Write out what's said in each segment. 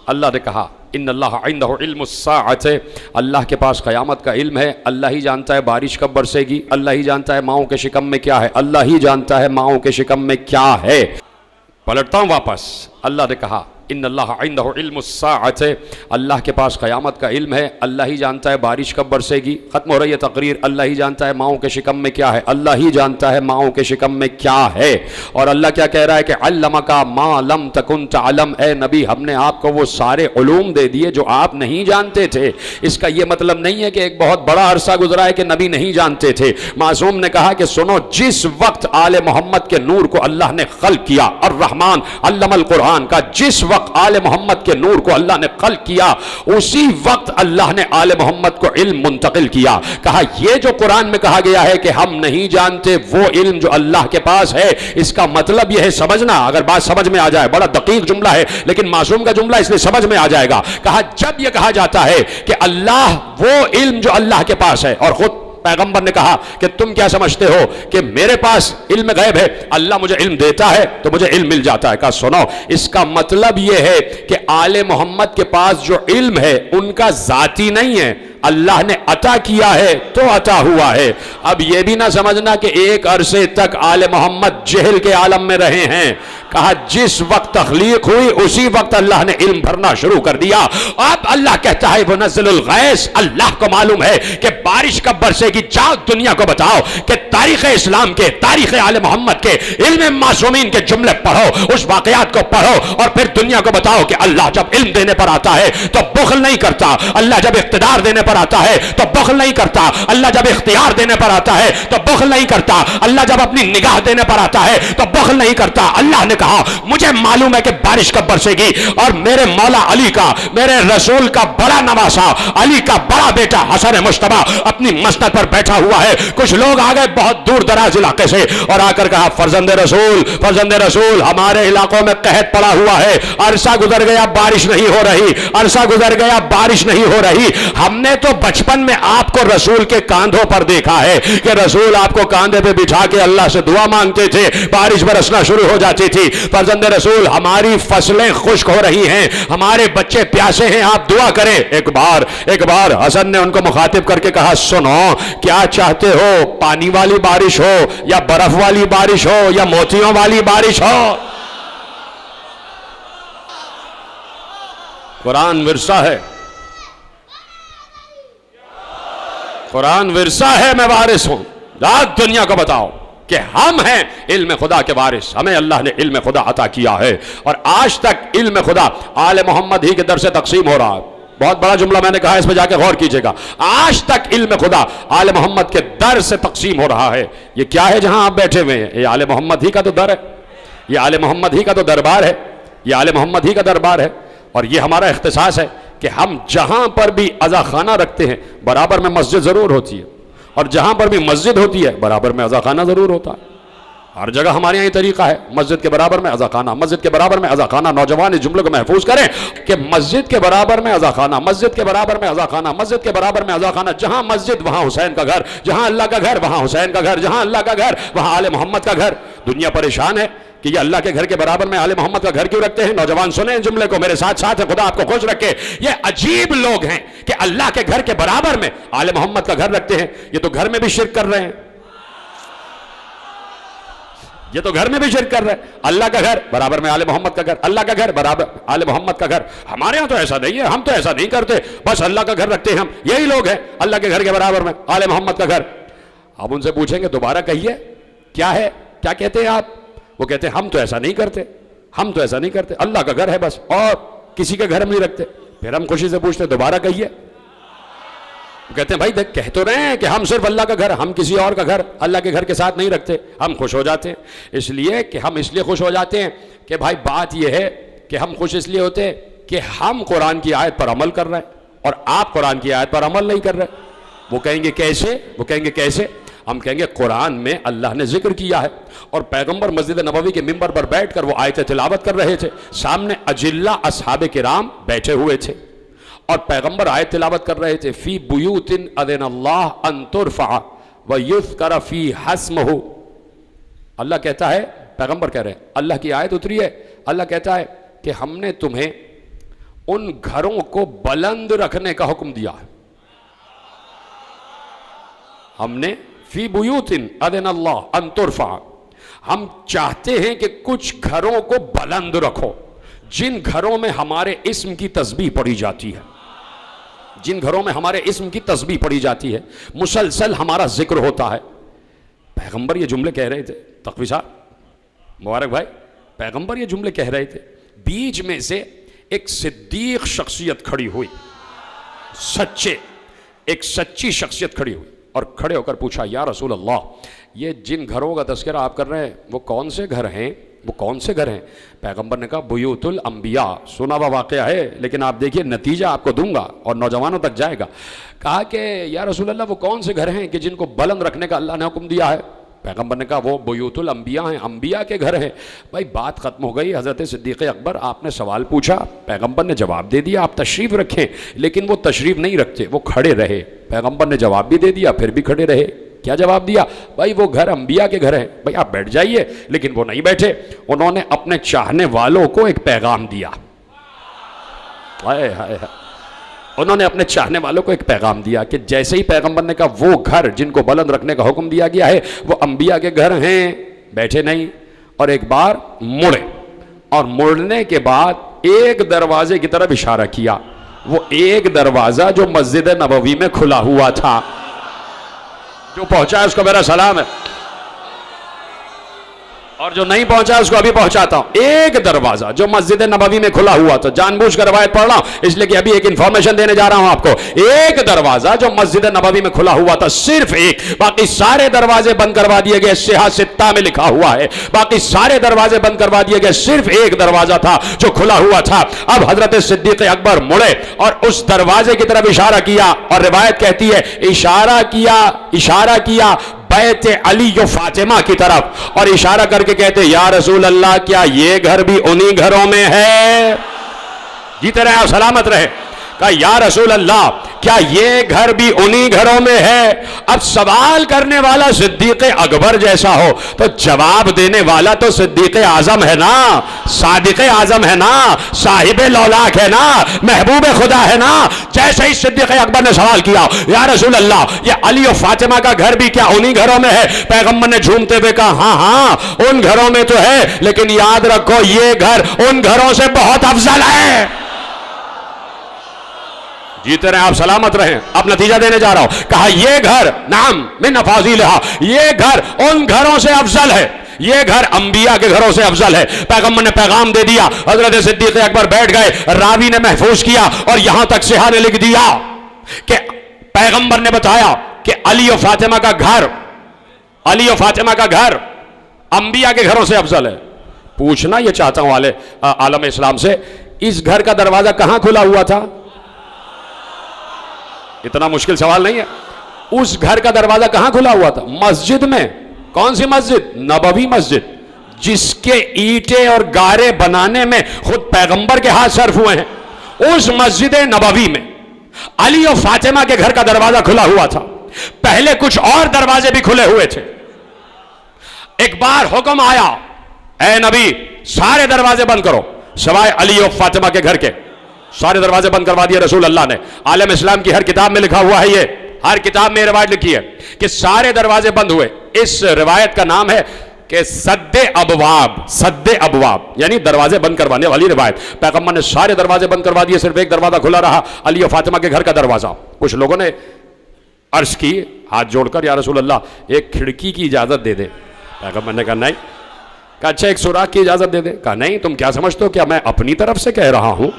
اللہ نے کہا ان اللہ عندہ علم الساعۃ، اللہ کے پاس قیامت کا علم ہے، اللہ ہی جانتا ہے بارش کب برسے گی، اللہ ہی جانتا ہے ماؤں کے شکم میں کیا ہے، اللہ ہی جانتا ہے ماؤں کے شکم میں کیا ہے۔ پلٹتا ہوں واپس، اللہ نے کہا ان اللہ عندہ علم الساعۃ، اللہ کے پاس قیامت کا علم ہے، اللہ ہی جانتا ہے بارش کب برسے گی۔ ختم ہو رہی ہے تقریر، اللہ ہی جانتا ہے ماؤں کے شکم میں کیا ہے، اللہ ہی جانتا ہے ماؤں کے شکم میں کیا ہے۔ اور اللہ کیا کہہ رہا ہے کہ علمک ما لم تکن تعلم، اے نبی ہم نے آپ کو وہ سارے علوم دے دیے جو آپ نہیں جانتے تھے۔ اس کا یہ مطلب نہیں ہے کہ ایک بہت بڑا عرصہ گزرا ہے کہ نبی نہیں جانتے تھے۔ معصوم نے کہا کہ سنو، جس وقت آل محمد کے نور کو اللہ نے خلق کیا، الرحمن علم القرآن کا جس وقت آل محمد کے نور کو اللہ نے خلق کیا، اسی وقت اللہ نے آل محمد کو علم منتقل کیا۔ کہا یہ جو قرآن میں کہا گیا ہے کہ ہم نہیں جانتے وہ علم جو اللہ کے پاس ہے، اس کا مطلب یہ ہے سمجھنا، اگر بات سمجھ میں آ جائے، بڑا دقیق جملہ ہے لیکن معصوم کا جملہ اس لیے سمجھ میں آ جائے گا۔ کہا جب یہ کہا جاتا ہے کہ اللہ وہ علم جو اللہ کے پاس ہے، اور خود پیغمبر نے کہا کہ تم کیا سمجھتے ہو کہ میرے پاس علم غیب ہے، اللہ مجھے علم دیتا ہے تو مجھے علم مل جاتا ہے۔ کہا سنو، اس کا مطلب یہ ہے کہ آل محمد کے پاس جو علم ہے ان کا ذاتی نہیں ہے، اللہ نے عطا کیا ہے تو عطا ہوا ہے۔ اب یہ بھی نہ سمجھنا کہ ایک عرصے تک آل محمد جہل کے عالم میں رہے ہیں۔ کہا جس وقت تخلیق ہوئی اسی وقت اللہ نے علم بھرنا شروع کر دیا۔ اب اللہ کہتا ہے منزل الغیث، اللہ کو معلوم ہے کہ بارش کب برسے گی۔ جاؤ دنیا کو بتاؤ کہ تاریخ اسلام کے، تاریخ آل محمد کے، علم معصومین کے جملے پڑھو، اس واقعات کو پڑھو اور پھر دنیا کو بتاؤ کہ اللہ جب علم دینے پر آتا ہے تو بخل نہیں کرتا، اللہ جب اقتدار دینے پر آتا ہے تو بخل نہیں کرتا، اللہ جب اختیار دینے پر آتا ہے تو بخل نہیں کرتا، اللہ جب اپنی نگاہ دینے پر آتا ہے تو بخل نہیں کرتا۔ اللہ نے کہا مجھے معلوم ہے کہ بارش کب برسے گی، اور میرے مولا علی کا، میرے رسول کا بڑا نواسا، علی کا بڑا بیٹا حسن مجتبی اپنی مسند پر بیٹھا ہوا ہے۔ کچھ لوگ آ گئے بہت دور دراز علاقے سے اور آ کر کہا فرزند رسول، فرزند رسول ہمارے علاقوں میں قحط پڑا ہوا ہے، عرصہ گزر گیا بارش نہیں ہو رہی، عرصہ گزر گیا بارش نہیں ہو رہی۔ ہم نے تو بچپن میں آپ کو رسول کے کاندھوں پر دیکھا ہے کہ رسول آپ کو کاندھے پہ بٹھا کے اللہ سے دعا مانگتے تھے، بارش برسنا شروع ہو جاتی تھی۔ فرزند رسول ہماری فصلیں خشک ہو رہی ہیں، ہمارے بچے پیاسے ہیں، آپ دعا کریں۔ ایک بار حسن نے ان کو مخاطب کر کے کہا سنو، کیا چاہتے ہو، پانی والی بارش ہو یا برف والی بارش ہو یا موتیوں والی بارش ہو؟ قرآن ورثہ ہے، قرآن ورثہ ہے، میں وارث ہوں۔ رات دنیا کو بتاؤ کہ ہم ہیں علم خدا کے وارث، ہمیں اللہ نے علم خدا عطا کیا ہے، اور آج تک علم خدا آل محمد ہی کے در سے تقسیم ہو رہا ہے۔ بہت بڑا جملہ میں نے کہا، اس پہ جا کے غور کیجئے گا۔ آج تک علم خدا آل محمد کے در سے تقسیم ہو رہا ہے۔ یہ کیا ہے جہاں آپ بیٹھے ہوئے ہیں؟ یہ آل محمد ہی کا تو در ہے، یہ آل محمد ہی کا تو دربار ہے، یہ آل محمد ہی کا دربار ہے، اور یہ ہمارا اختصاص ہے کہ ہم جہاں پر بھی عزا خانہ رکھتے ہیں برابر میں مسجد ضرور ہوتی ہے، اور جہاں پر بھی مسجد ہوتی ہے برابر میں عزا خانہ ضرور ہوتا ہے۔ ہر جگہ ہمارے یہاں یہ طریقہ ہے، مسجد کے برابر میں عزا خانہ، مسجد کے برابر میں عزا خانہ۔ نوجوان اس جملے کو محفوظ کریں کہ مسجد کے برابر میں عزا خانہ، مسجد کے برابر میں عزا خانہ، مسجد کے برابر میں عزا خانہ۔ جہاں مسجد وہاں حسین کا گھر، جہاں اللہ کا گھر وہاں حسین کا گھر، جہاں اللہ کا گھر وہاں آل محمد کا گھر۔ دنیا پریشان ہے کہ یہ اللہ کے گھر کے برابر میں آل محمد کا گھر کیوں رکھتے ہیں؟ نوجوان سنیں اس جملے کو میرے ساتھ ساتھ ہے، خدا آپ کو خوش رکھے۔ یہ عجیب لوگ ہیں کہ اللہ کے گھر کے برابر میں آل محمد کا گھر رکھتے ہیں، یہ تو گھر میں بھی شرک کر رہے ہیں، یہ تو گھر میں بھی شرک کر رہے ہیں۔ اللہ کا گھر برابر میں آل محمد کا گھر، اللہ کا گھر برابر آل محمد کا گھر۔ ہمارے ہاں تو ایسا نہیں ہے، ہم تو ایسا نہیں کرتے، بس اللہ کا گھر رکھتے ہیں ہم۔ یہی لوگ ہیں اللہ کے گھر کے برابر میں آل محمد کا گھر۔ آپ ان سے پوچھیں گے دوبارہ کہیے کیا ہے، کیا کہتے ہیں آپ؟ وہ کہتے ہیں ہم تو ایسا نہیں کرتے، ہم تو ایسا نہیں کرتے، اللہ کا گھر ہے بس، اور کسی کے گھر ہم نہیں رکھتے۔ پھر ہم خوشی سے پوچھتے دوبارہ کہیے، وہ کہتے ہیں بھائی دیکھ کہہ تو رہے ہیں کہ ہم صرف اللہ کا گھر، ہم کسی اور کا گھر اللہ کے گھر کے ساتھ نہیں رکھتے۔ ہم خوش ہو جاتے ہیں، اس لیے کہ ہم اس لیے خوش ہو جاتے ہیں کہ بھائی بات یہ ہے کہ ہم خوش اس لیے ہوتے ہیں کہ ہم قرآن کی آیت پر عمل کر رہے ہیں اور آپ قرآن کی آیت پر عمل نہیں کر رہے۔ وہ کہیں گے کیسے؟ وہ کہیں گے کیسے؟ ہم کہیں گے قرآن میں اللہ نے ذکر کیا ہے اور پیغمبر مسجد نبوی کے ممبر پر بیٹھ کر وہ آیت تلاوت کر رہے تھے، سامنے اجلہ اصحاب کرام بیٹھے ہوئے تھے اور پیغمبر آیت تلاوت کر رہے تھے، فی بیوت اذن اللہ ان ترفع ویذکر فیہا اسمہ۔ اللہ کہتا ہے، پیغمبر کہہ رہے ہیں اللہ کی آیت اتری ہے، اللہ کہتا ہے کہ ہم نے تمہیں ان گھروں کو بلند رکھنے کا حکم دیا ہے. ہم نے فی بیوت اذن اللہ ان ترفع، ہم چاہتے ہیں کہ کچھ گھروں کو بلند رکھو، جن گھروں میں ہمارے اسم کی تسبیح پڑھی جاتی ہے، جن گھروں میں ہمارے اسم کی تسبیح پڑھی جاتی ہے، مسلسل ہمارا ذکر ہوتا ہے. پیغمبر یہ جملے کہہ رہے تھے، تقوی صاحب مبارک بھائی، پیغمبر یہ جملے کہہ رہے تھے، بیچ میں سے ایک صدیق شخصیت کھڑی ہوئی، ایک سچی شخصیت کھڑی ہوئی اور کھڑے ہو کر پوچھا یا رسول اللہ، یہ جن گھروں کا تذکرہ آپ کر رہے ہیں وہ کون سے گھر ہیں؟ وہ کون سے گھر ہیں؟ پیغمبر نے کہا بیوت الانبیاء، سنا ہوا واقعہ ہے لیکن آپ دیکھیے نتیجہ آپ کو دوں گا اور نوجوانوں تک جائے گا. کہا کہ یا رسول اللہ وہ کون سے گھر ہیں کہ جن کو بلند رکھنے کا اللہ نے حکم دیا ہے؟ پیغمبر نے کہا وہ بیوت الانبیاء ہیں، انبیاء کے گھر ہیں. بھائی بات ختم ہو گئی. حضرت صدیق اکبر، آپ نے سوال پوچھا، پیغمبر نے جواب دے دیا، آپ تشریف رکھیں. لیکن وہ تشریف نہیں رکھتے، وہ کھڑے رہے. پیغمبر نے جواب بھی دے دیا، پھر بھی کھڑے رہے. کیا جواب دیا؟ بھائی وہ گھر انبیاء کے گھر ہیں، بھائی آپ بیٹھ جائیے. لیکن وہ نہیں بیٹھے، انہوں نے اپنے چاہنے والوں کو ایک پیغام دیا. انہوں نے اپنے چاہنے والوں کو ایک پیغام دیا کہ جیسے ہی پیغمبر نے کہا وہ گھر جن کو بلند رکھنے کا حکم دیا گیا ہے وہ انبیاء کے گھر ہیں، بیٹھے نہیں اور ایک بار مڑے، اور مڑنے کے بعد ایک دروازے کی طرف اشارہ کیا. وہ ایک دروازہ جو مسجد نبوی میں کھلا ہوا تھا. جو پہنچا ہے اس کو میرا سلام ہے، اور جو نہیں پہنچا اس کو ابھی پہنچاتا ہوں. ایک دروازہ جو مسجد نبوی میں کھلا ہوا تھا، جان بوجھ کر روایت پڑھ رہا ہوں اس لیے کہ ابھی ایک انفارمیشن دینے جا رہا ہوں آپ کو. ایک دروازہ جو مسجد نبوی میں کھلا ہوا تھا، صرف ایک، باقی سارے دروازے بند کروا دیے گئے. صحاح ستہ میں لکھا ہوا ہے باقی سارے دروازے بند کروا دیے گئے، صرف ایک دروازہ تھا جو کھلا ہوا تھا. اب حضرت صدیق اکبر مڑے اور اس دروازے کی طرف اشارہ کیا، اور روایت کہتی ہے اشارہ کیا بیت علی و فاطمہ کی طرف، اور اشارہ کر کے کہتے یا رسول اللہ کیا یہ گھر بھی انہی گھروں میں ہے؟ جیتے رہے آپ سلامت رہے. کہا یا رسول اللہ کیا یہ گھر بھی انہی گھروں میں ہے؟ اب سوال کرنے والا صدیق اکبر جیسا ہو تو جواب دینے والا تو صدیق اعظم ہے نا، صادق اعظم ہے نا، صاحب لولاک ہے نا، محبوب خدا ہے نا. جیسے ہی صدیق اکبر نے سوال کیا یا رسول اللہ یہ علی و فاطمہ کا گھر بھی کیا انہی گھروں میں ہے؟ پیغمبر نے جھومتے ہوئے کہا ہاں ان گھروں میں تو ہے، لیکن یاد رکھو یہ گھر ان گھروں سے بہت افضل ہے. جیتے رہے آپ سلامت رہیں. اب نتیجہ دینے جا رہا ہوں. کہا یہ گھر نعم من افاضلھا، یہ گھر ان گھروں سے افضل ہے، یہ گھر انبیاء کے گھروں سے افضل ہے. پیغمبر نے پیغام دے دیا. حضرت صدیق اکبر بیٹھ گئے. راوی نے محفوظ کیا اور یہاں تک صحاح نے لکھ دیا کہ پیغمبر نے بتایا کہ علی و فاطمہ کا گھر انبیاء کے گھروں سے افضل ہے. پوچھنا یہ چاہتا ہوں عالم اسلام سے، اس گھر کا دروازہ کہاں کھلا ہوا تھا؟ اتنا مشکل سوال نہیں ہے. اس گھر کا دروازہ کہاں کھلا ہوا تھا؟ مسجد میں. کون سی مسجد؟ نبوی مسجد، جس کے اینٹیں اور گارے بنانے میں خود پیغمبر کے ہاتھ صرف ہوئے ہیں. اس مسجد نبوی میں علی و فاطمہ کے گھر کا دروازہ کھلا ہوا تھا. پہلے کچھ اور دروازے بھی کھلے ہوئے تھے. ایک بار حکم آیا اے نبی سارے دروازے بند کرو سوائے علی و فاطمہ کے گھر کے. سارے دروازے بند کروا دیے رسول اللہ نے. عالم اسلام کی ہر کتاب میں لکھا ہوا ہے، یہ ہر کتاب میں روایت لکھی ہے کہ سارے دروازے بند ہوئے. اس روایت کا نام ہے کہ سد ابواب یعنی دروازے بند کروانے والی روایت. پیغمبر نے سارے دروازے بند کروا دیے، صرف ایک دروازہ کھلا رہا، علی و فاطمہ کے گھر کا دروازہ. کچھ لوگوں نے عرض کی ہاتھ جوڑ کر یا رسول اللہ ایک کھڑکی کی اجازت دے دے. پیغمبر نے کہا نہیں. کہا اچھا ایک سوراخ کی اجازت دے دے. کہا نہیں، تم کیا سمجھتے ہو کیا میں اپنی طرف سے کہہ رہا ہوں؟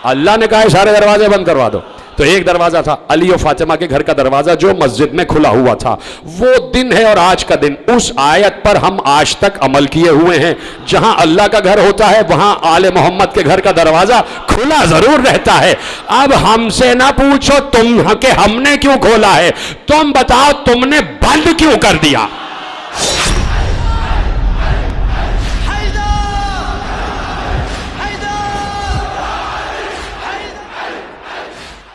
اللہ نے کہا ہے سارے دروازے بند کروا دو. تو ایک دروازہ تھا علی و فاطمہ کے گھر کا دروازہ جو مسجد میں کھلا ہوا تھا. وہ دن ہے اور آج کا دن اس آیت پر ہم آج تک عمل کیے ہوئے ہیں. جہاں اللہ کا گھر ہوتا ہے وہاں آل محمد کے گھر کا دروازہ کھلا ضرور رہتا ہے. اب ہم سے نہ پوچھو تم کہ ہم نے کیوں کھولا ہے، تم بتاؤ تم نے بند کیوں کر دیا.